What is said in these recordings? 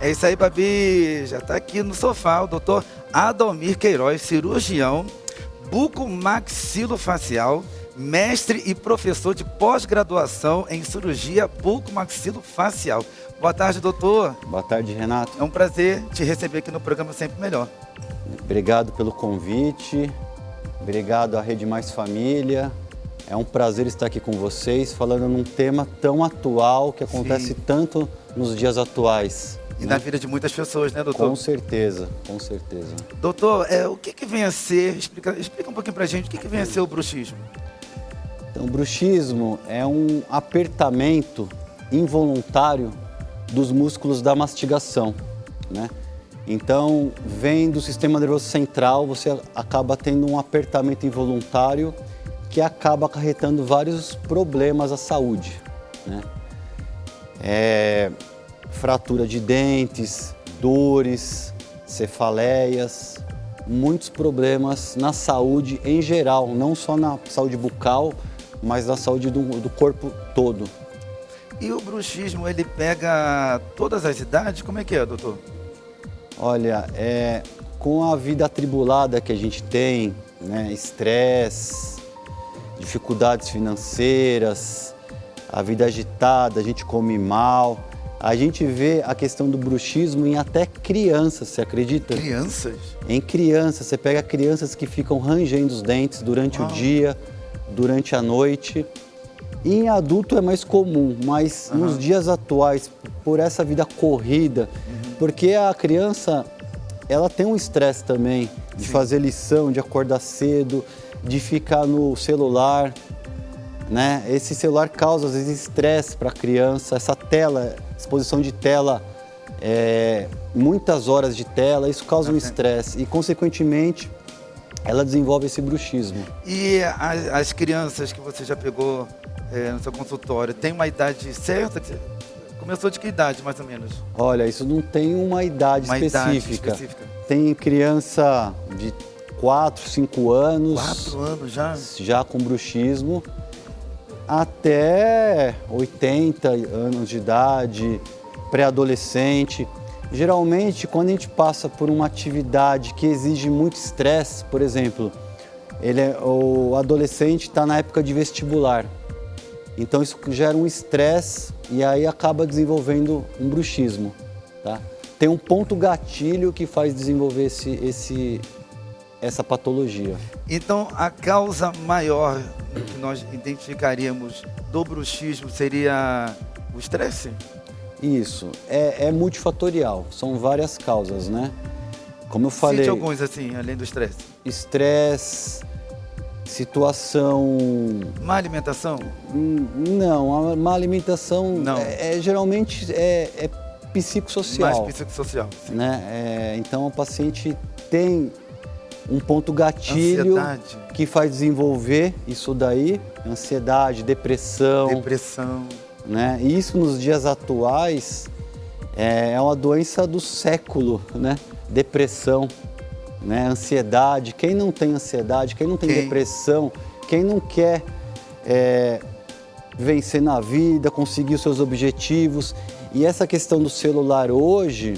É isso aí, Babi. Já está aqui no sofá o doutor Adalmir Queiroz, cirurgião, bucomaxilofacial, mestre e professor de pós-graduação em cirurgia bucomaxilofacial. Boa tarde, doutor. Boa tarde, Renato. É um prazer te receber aqui no programa Sempre Melhor. Obrigado pelo convite, obrigado à Rede Mais Família. É um prazer estar aqui com vocês, falando num tema tão atual, que acontece tanto nos dias atuais. E na vida de muitas pessoas, né, doutor? Com certeza, com certeza. Doutor, o que vem a ser, explica um pouquinho pra gente, o que vem a ser o bruxismo? Então, o bruxismo é um apertamento involuntário dos músculos da mastigação, né? Então, vem do sistema nervoso central, você acaba tendo um apertamento involuntário que acaba acarretando vários problemas à saúde, né? Fratura de dentes, dores, cefaleias, muitos problemas na saúde em geral, não só na saúde bucal, mas na saúde do corpo todo. E o bruxismo, ele pega todas as idades? Como é que é, doutor? Olha, com a vida atribulada que a gente tem, né, estresse, dificuldades financeiras, a vida agitada, a gente come mal, a gente vê a questão do bruxismo em até crianças, você acredita? Crianças? Em crianças, você pega crianças que ficam rangendo os dentes durante o dia, durante a noite. E em adulto é mais comum, mas nos dias atuais, por essa vida corrida, porque a criança, ela tem um estresse também de fazer lição, de acordar cedo, de ficar no celular, né? Esse celular causa, às vezes, estresse para a criança, essa tela, exposição de tela, muitas horas de tela, isso causa um estresse e, consequentemente, ela desenvolve esse bruxismo. E as crianças que você já pegou no seu consultório, tem uma idade certa? Começou de que idade, mais ou menos? Olha, isso não tem uma idade específica. Tem criança de 4, 5 anos. 4 anos já? Já com bruxismo, até 80 anos de idade, pré-adolescente. Geralmente, quando a gente passa por uma atividade que exige muito estresse, por exemplo, o adolescente está na época de vestibular. Então isso gera um estresse e aí acaba desenvolvendo um bruxismo, tá? Tem um ponto gatilho que faz desenvolver essa patologia. Então, a causa maior que nós identificaríamos do bruxismo seria o estresse? Isso, é multifatorial, são várias causas, né? Como eu falei... Cite alguns, assim, além do estresse. Estresse, situação... Má alimentação? Não, a má alimentação Não. Geralmente psicossocial. Mais psicossocial, sim. Né? Então, o paciente tem um ponto gatilho Ansiedade. Que faz desenvolver isso daí, ansiedade, depressão. Né? E isso nos dias atuais é uma doença do século, né? Depressão, né? Ansiedade. Quem não tem ansiedade, quem não tem depressão, quem não quer vencer na vida, conseguir os seus objetivos. E essa questão do celular hoje,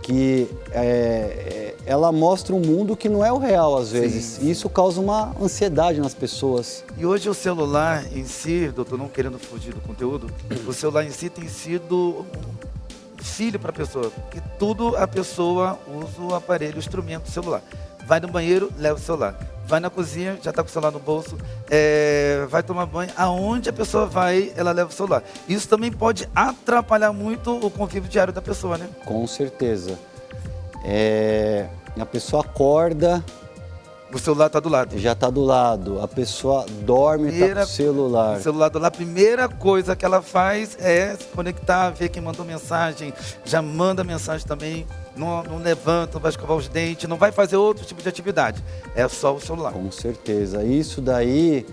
que ela mostra um mundo que não é o real às vezes. Sim. E isso causa uma ansiedade nas pessoas. E hoje o celular em si, doutor, não querendo fugir do conteúdo, o celular em si tem sido um filho para a pessoa. Porque tudo a pessoa usa o aparelho, o instrumento, celular. Vai no banheiro, leva o celular. Vai na cozinha, já está com o celular no bolso. Vai tomar banho. Aonde a pessoa vai, ela leva o celular. Isso também pode atrapalhar muito o convívio diário da pessoa, né? Com certeza. A pessoa acorda... O celular está do lado. Já está do lado. A pessoa dorme e está com o celular. O celular do lado. A primeira coisa que ela faz é se conectar, ver quem mandou mensagem. Já manda mensagem também. Não levanta, não vai escovar os dentes, não vai fazer outro tipo de atividade. É só o celular. Com certeza. Isso daí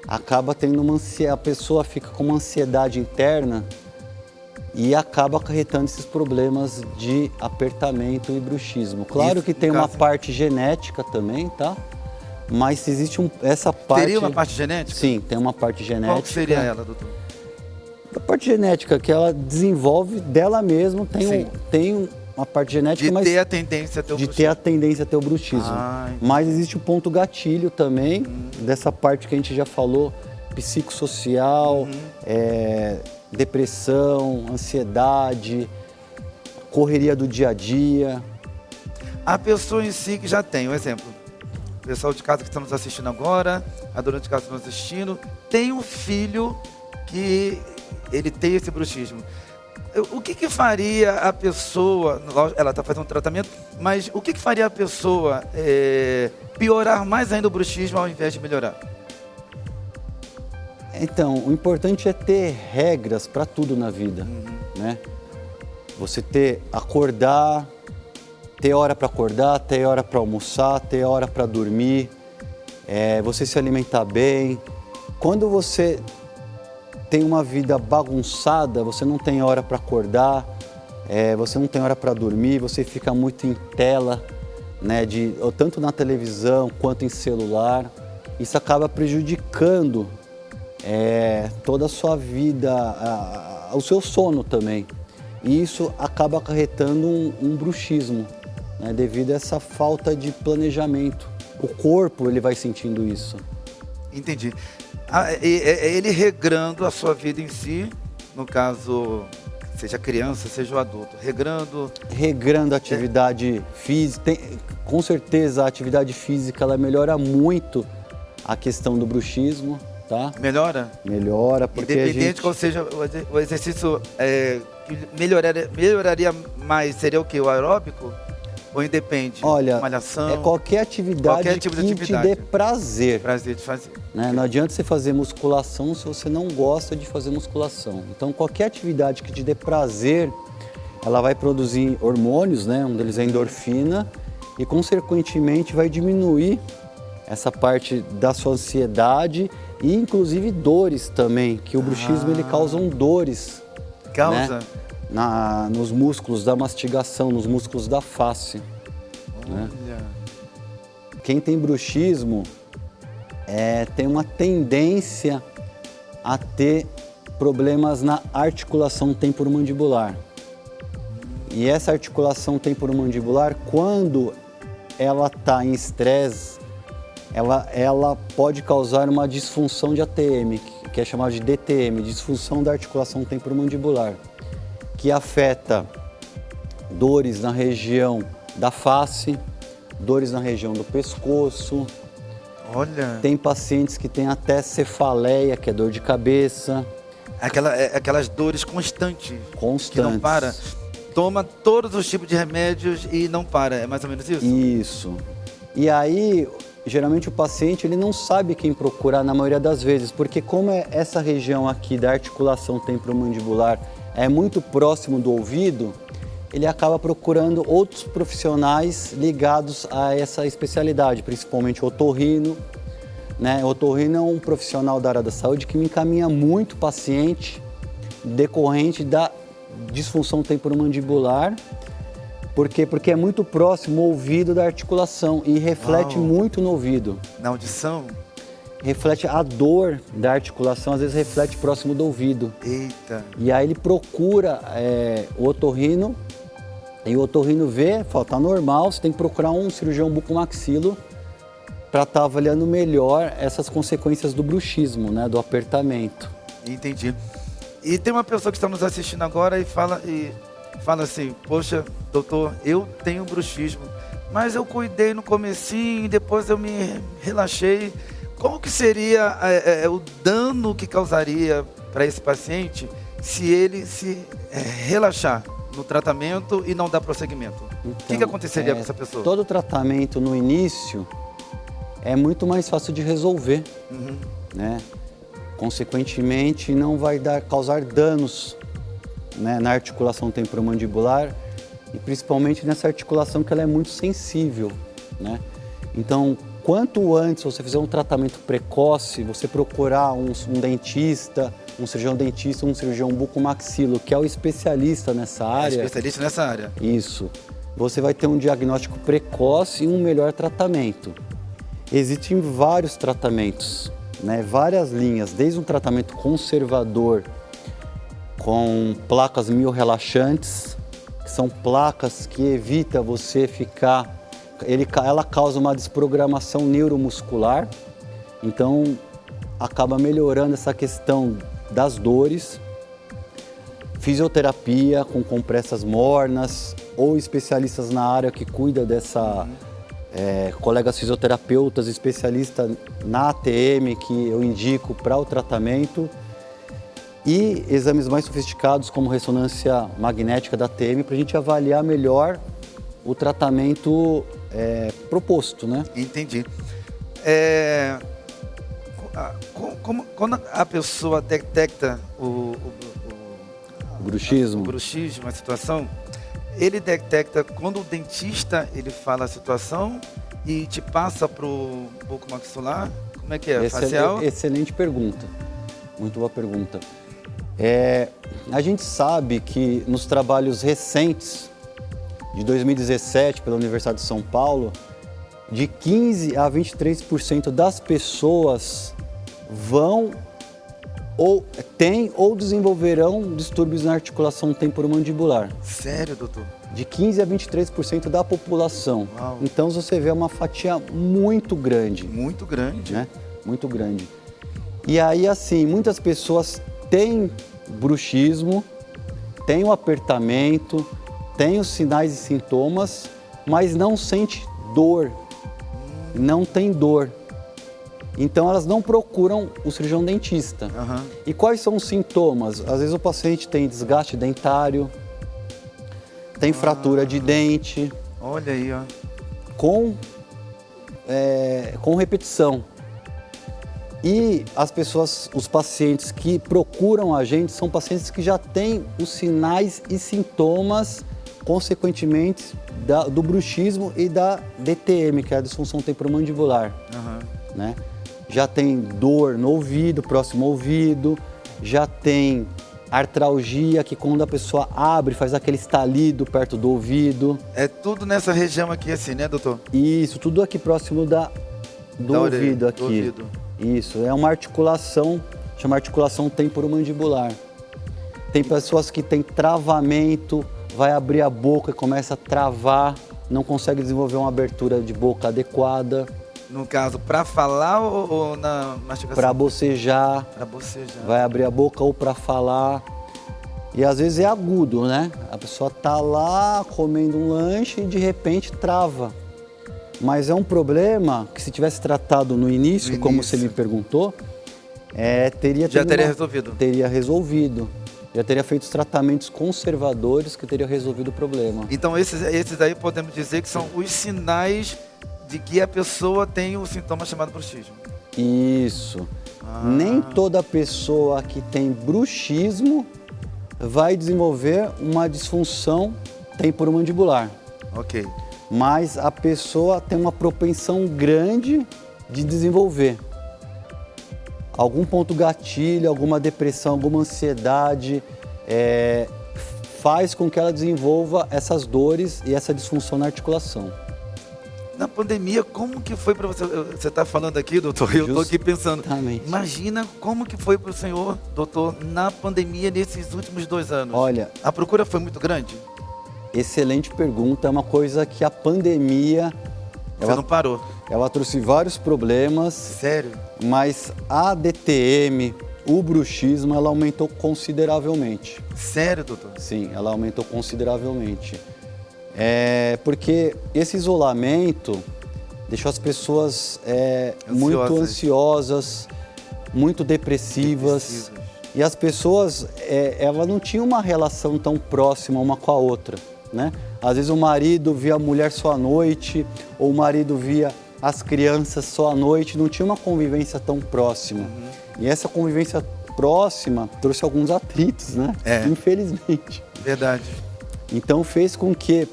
acaba tendo a pessoa fica com uma ansiedade interna e acaba acarretando esses problemas de apertamento e bruxismo. Claro que tem uma parte genética também, tá? Mas se existe essa parte... Teria uma parte genética? Sim, tem uma parte genética. Qual seria ela, doutor? A parte genética, que ela desenvolve dela mesma, tem uma parte genética, mas ter a tendência a ter o bruxismo. ter a tendência a ter o bruxismo. Entendi. Mas existe o ponto gatilho também, dessa parte que a gente já falou, psicossocial, depressão, ansiedade, correria do dia a dia. A pessoa em si que já tem, um exemplo. O pessoal de casa que está nos assistindo agora, a dona de casa que está nos assistindo, tem um filho que ele tem esse bruxismo. O que faria a pessoa, ela está fazendo um tratamento, mas o que faria a pessoa piorar mais ainda o bruxismo ao invés de melhorar? Então, o importante é ter regras para tudo na vida, né? Você acordar, ter hora para acordar, ter hora para almoçar, ter hora para dormir, você se alimentar bem. Quando você tem uma vida bagunçada, você não tem hora para acordar, você não tem hora para dormir, você fica muito em tela, né, tanto na televisão quanto em celular. Isso acaba prejudicando toda a sua vida, o seu sono também. E isso acaba acarretando um bruxismo, né, devido a essa falta de planejamento. O corpo ele vai sentindo isso. Entendi. Ele regrando a sua vida em si, no caso, seja criança, seja o adulto, regrando a atividade física. Com certeza a atividade física ela melhora muito a questão do bruxismo, tá? Melhora? Melhora, porque independente qual seja o exercício que melhoraria mais, seria o quê? O aeróbico? Ou independe? Olha, malhação? Qualquer atividade tipo de que atividade. te dê prazer. Prazer de fazer. Né? Não adianta você fazer musculação se você não gosta de fazer musculação. Então, qualquer atividade que te dê prazer, ela vai produzir hormônios, né? Um deles é a endorfina, e consequentemente vai diminuir essa parte da sua ansiedade e inclusive dores também, que o bruxismo ele causa dores. Causa? Né? Nos músculos da mastigação, nos músculos da face. Né? Quem tem bruxismo tem uma tendência a ter problemas na articulação temporomandibular. E essa articulação temporomandibular, quando ela está em estresse, ela pode causar uma disfunção de ATM, que é chamada de DTM, disfunção da articulação temporomandibular, que afeta dores na região da face, dores na região do pescoço. Olha. Tem pacientes que têm até cefaleia, que é dor de cabeça. Aquelas dores constantes. Constantes. Que não para. Toma todos os tipos de remédios e não para. É mais ou menos isso? Isso. E aí, geralmente o paciente ele não sabe quem procurar na maioria das vezes, porque como essa região aqui da articulação temporomandibular é muito próximo do ouvido, ele acaba procurando outros profissionais ligados a essa especialidade, principalmente o otorrino. Né? O otorrino é um profissional da área da saúde que me encaminha muito paciente decorrente da disfunção temporomandibular. Por quê? Porque é muito próximo o ouvido da articulação e reflete muito no ouvido. Na audição? Reflete a dor da articulação, às vezes reflete próximo do ouvido. Eita! E aí ele procura o otorrino, e o otorrino vê, fala, tá normal, você tem que procurar um cirurgião bucomaxilo para estar avaliando melhor essas consequências do bruxismo, né, do apertamento. Entendi. E tem uma pessoa que está nos assistindo agora e fala assim, poxa, doutor, eu tenho bruxismo, mas eu cuidei no comecinho, depois eu me relaxei. Como que seria o dano que causaria para esse paciente se ele se relaxar no tratamento e não dar prosseguimento? Então, o que aconteceria com essa pessoa? Todo tratamento no início é muito mais fácil de resolver, né? Consequentemente, não vai causar danos, né, na articulação temporomandibular e principalmente nessa articulação que ela é muito sensível, né? Então, quanto antes você fizer um tratamento precoce, você procurar um dentista, um cirurgião dentista, um cirurgião bucomaxilo, que é o especialista nessa área. Especialista nessa área. Isso. Você vai ter um diagnóstico precoce e um melhor tratamento. Existem vários tratamentos, né? Várias linhas, desde um tratamento conservador, com placas miorrelaxantes, que são placas que evitam você ficar... Ela causa uma desprogramação neuromuscular, então acaba melhorando essa questão das dores. Fisioterapia com compressas mornas ou especialistas na área que cuida dessa... colegas fisioterapeutas, especialistas na ATM que eu indico para o tratamento. E exames mais sofisticados como ressonância magnética da ATM para a gente avaliar melhor o tratamento proposto, né? Entendi. Quando a pessoa detecta o bruxismo, a situação, ele detecta quando o dentista ele fala a situação e te passa para o bucomaxilar? Como é que é? Facial? Excelente pergunta. Muito boa pergunta. A gente sabe que nos trabalhos recentes, de 2017, pela Universidade de São Paulo, de 15% a 23% das pessoas vão ou têm ou desenvolverão distúrbios na articulação temporomandibular. Sério, doutor? De 15% a 23% da população. Uau. Então você vê uma fatia muito grande. Muito grande. Né? Muito grande. E aí, assim, muitas pessoas têm bruxismo, têm o apertamento, têm os sinais e sintomas, mas não sente dor. Não tem dor. Então elas não procuram o cirurgião dentista. Uhum. E quais são os sintomas? Às vezes o paciente tem desgaste dentário, tem fratura de dente. Olha aí, ó. Com repetição. E as pessoas, os pacientes que procuram a gente são pacientes que já têm os sinais e sintomas, consequentemente, do bruxismo e da DTM, que é a disfunção temporomandibular. Uhum. Né? Já tem dor no ouvido, próximo ao ouvido, já tem artralgia, que quando a pessoa abre, faz aquele estalido perto do ouvido. É tudo nessa região aqui assim, né, doutor? Isso, tudo aqui próximo do ouvido aqui. Do ouvido. Isso, é uma articulação, chama articulação temporomandibular. Tem pessoas que têm travamento, vai abrir a boca e começa a travar, não consegue desenvolver uma abertura de boca adequada. No caso, para falar ou na mastigação? Para bocejar. Para bocejar. Vai abrir a boca ou para falar. E às vezes é agudo, né? A pessoa tá lá comendo um lanche e de repente trava. Mas é um problema que se tivesse tratado no início, como você me perguntou, já teria resolvido. Teria resolvido. Já teria feito os tratamentos conservadores que teriam resolvido o problema. Então esses aí podemos dizer que são os sinais de que a pessoa tem o sintoma chamado bruxismo. Isso. Nem toda pessoa que tem bruxismo vai desenvolver uma disfunção temporomandibular. Ok. Mas a pessoa tem uma propensão grande de desenvolver. Algum ponto gatilho, alguma depressão, alguma ansiedade, faz com que ela desenvolva essas dores e essa disfunção na articulação. Na pandemia, como que foi para você? Você está falando aqui, doutor, eu estou aqui pensando. Justamente. Imagina como que foi para o senhor, doutor, na pandemia nesses últimos 2 anos. Olha, a procura foi muito grande? Excelente pergunta. É uma coisa que a pandemia... Você não parou? Ela trouxe vários problemas. Sério? Mas a DTM, o bruxismo, ela aumentou consideravelmente. Sério, doutor? Sim, ela aumentou consideravelmente. Porque esse isolamento deixou as pessoas muito ansiosas, muito depressivas. E as pessoas, elas não tinham uma relação tão próxima uma com a outra, né? Às vezes o marido via a mulher só à noite, ou o marido via as crianças só à noite, não tinha uma convivência tão próxima. Uhum. E essa convivência próxima trouxe alguns atritos, né? Infelizmente. Verdade. Então fez com que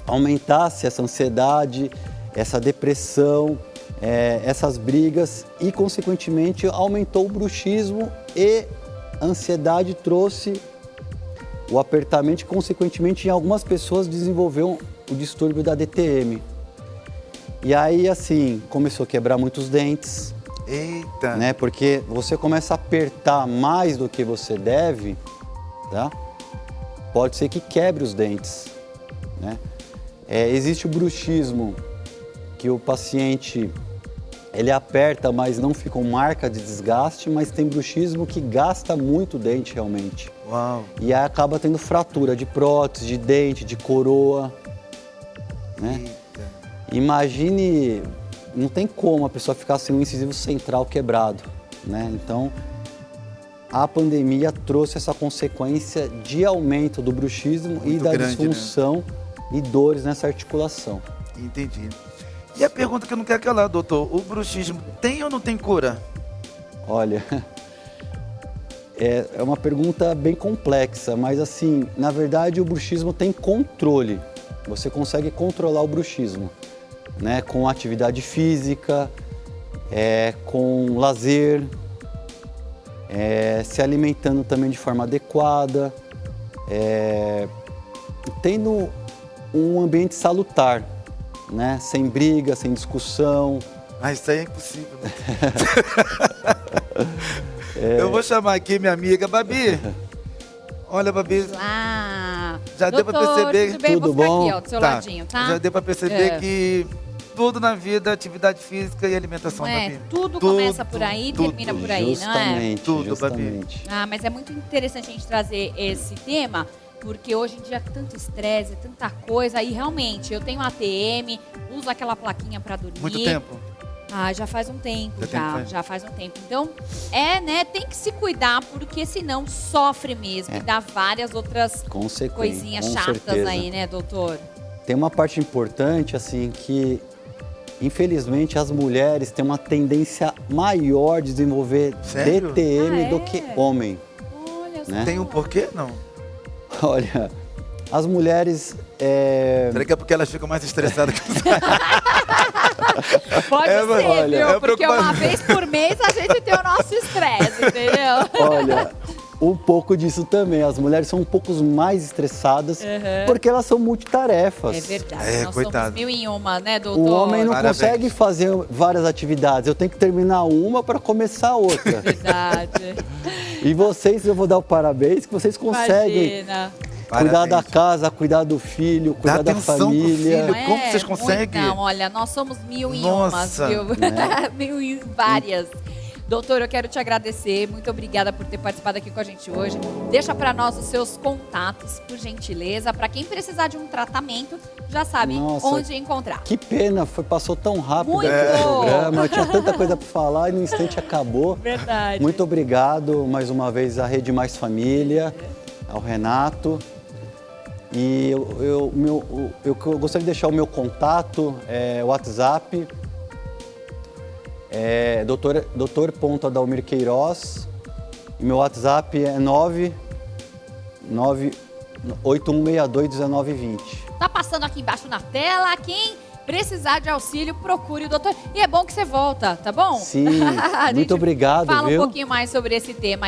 aumentasse essa ansiedade, essa depressão, essas brigas e, consequentemente, aumentou o bruxismo e a ansiedade trouxe o apertamento e, consequentemente, em algumas pessoas desenvolveu o distúrbio da DTM. E aí, assim, começou a quebrar muitos dentes. Eita! Né? Porque você começa a apertar mais do que você deve, tá? Pode ser que quebre os dentes, né? Existe o bruxismo, que o paciente, ele aperta, mas não fica uma marca de desgaste, mas tem bruxismo que gasta muito o dente realmente. Uau. E aí acaba tendo fratura de prótese, de dente, de coroa, né? Eita. Imagine, não tem como a pessoa ficar sem um incisivo central quebrado, né? Então, a pandemia trouxe essa consequência de aumento do bruxismo Muito e da grande, disfunção e dores nessa articulação. Entendi. E a pergunta que eu não quero calar, doutor, o bruxismo tem ou não tem cura? Olha, é uma pergunta bem complexa, mas assim, na verdade o bruxismo tem controle. Você consegue controlar o bruxismo, né? Com atividade física, com lazer, se alimentando também de forma adequada, tendo um ambiente salutar, né? Sem briga, sem discussão. Ah, isso aí é impossível. Eu vou chamar aqui minha amiga Babi. Olha, Babi, já deu para perceber. Tudo bem? Tudo Vou ficar bom? aqui, ó, do seu ladinho, tá? Já deu para perceber que tudo na vida, atividade física e alimentação, Não é? Babi. Tudo começa por aí e tudo. termina por aí, não é? Justamente, Tudo, justamente. Ah, mas é muito interessante a gente trazer esse tema, porque hoje em dia é tanto estresse, tanta coisa, e realmente, eu tenho ATM, uso aquela plaquinha para dormir. Muito tempo. Ah, já faz um tempo, Já faz um tempo. Então, né, tem que se cuidar, porque senão sofre mesmo e dá várias outras coisinhas com chatas certeza. aí, né, doutor? Tem uma parte importante, assim, que infelizmente as mulheres têm uma tendência maior de desenvolver Sério? DTM Ah, é? do que homem. Olha só. Né? Tem um porquê? Não. Olha, as mulheres... Será que é porque elas ficam mais estressadas que os Pode ser, olha, viu? é Porque preocupa- uma vez por mês a gente tem o nosso estresse, entendeu? Olha, um pouco disso também. As mulheres são um pouco mais estressadas porque elas são multitarefas. É verdade, nós coitado. somos 1001, né, doutor? O homem não Parabéns. consegue fazer várias atividades. Eu tenho que terminar uma para começar outra. Verdade. E vocês, eu vou dar o parabéns que vocês conseguem Imagina. cuidar da Parabéns. casa, cuidar do filho, Dá cuidar da atenção pro família. filho. Como vocês muito conseguem? Não, olha, nós somos 1001, Nossa, viu? Mil e várias. Doutor, eu quero te agradecer. Muito obrigada por ter participado aqui com a gente hoje. Deixa para nós os seus contatos, por gentileza. Para quem precisar de um tratamento, já sabe Nossa, onde encontrar. Que pena, passou tão rápido Muito. aqui o programa. Eu tinha tanta coisa para falar e no instante acabou. Verdade. Muito obrigado mais uma vez à Rede Mais Família, ao Renato. E eu gostaria de deixar o meu contato, o WhatsApp, Dr. Queiroz. E meu WhatsApp é 981621920. Tá passando aqui embaixo na tela. Quem precisar de auxílio, procure o doutor. E é bom que você volta, tá bom? Sim, A muito gente obrigado, Fala viu? um pouquinho mais sobre esse tema aí.